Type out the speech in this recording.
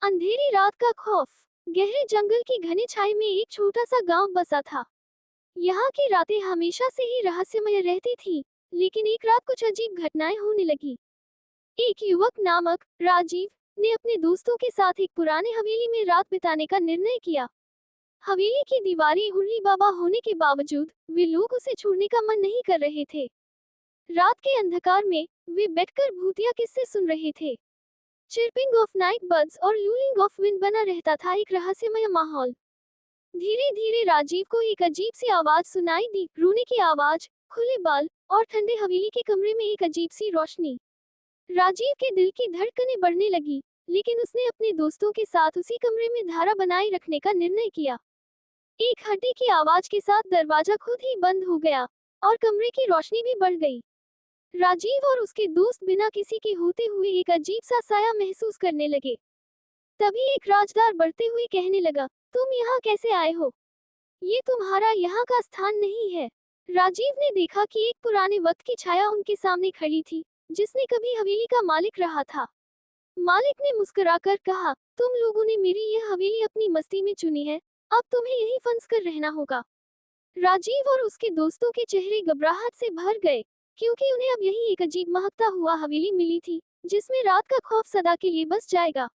अंधेरी रात का खौफ। गहरे जंगल की घनी छाई में एक छोटा सा गांव बसा था। यहाँ की रातें हमेशा से ही रहस्यमय रहती थी, लेकिन एक रात कुछ अजीब घटनाएं होने लगी। एक युवक नामक राजीव ने अपने दोस्तों के साथ एक पुराने हवेली में रात बिताने का निर्णय किया। हवेली की दीवारें उल्ली बाबा होने के बावजूद वे लोग उसे छोड़ने का मन नहीं कर रहे थे। रात के अंधकार में वे बैठकर भूतिया किस्से सुन रहे थे। चिर्पिंग ऑफ नाइट बर्ड्स और लूलिंग ऑफ विंड बना रहता था एक रहस्यमय माहौल। धीरे धीरे राजीव को एक अजीब सी आवाज सुनाई दी, रोने की आवाज, खुले बाल और ठंडे हवेली के कमरे में एक अजीब सी रोशनी। राजीव के दिल की धड़कनें बढ़ने लगी, लेकिन उसने अपने दोस्तों के साथ उसी कमरे में धारा बनाए रखने का निर्णय किया। एक हड्डी की आवाज के साथ दरवाजा खुद ही बंद हो गया और कमरे की रोशनी भी बढ़ गई। राजीव और उसके दोस्त बिना किसी के होते हुए एक अजीब सा साया महसूस करने लगे। तभी एक राजदार बढ़ते हुए कहने लगा, तुम यहाँ कैसे आए हो? ये तुम्हारा यहाँ का स्थान नहीं है। राजीव ने देखा कि एक पुराने वक्त की छाया उनके सामने खड़ी थी, जिसने कभी हवेली का मालिक रहा था। मालिक ने मुस्कुराकर कहा, तुम लोगों ने मेरी यह हवेली अपनी मस्ती में चुनी है, अब तुम्हें यहीं फंस कर रहना होगा। राजीव और उसके दोस्तों के चेहरे घबराहट से भर गए, क्योंकि उन्हें अब यही एक अजीब महकता हुआ हवेली मिली थी, जिसमें रात का खौफ सदा के लिए बस जाएगा।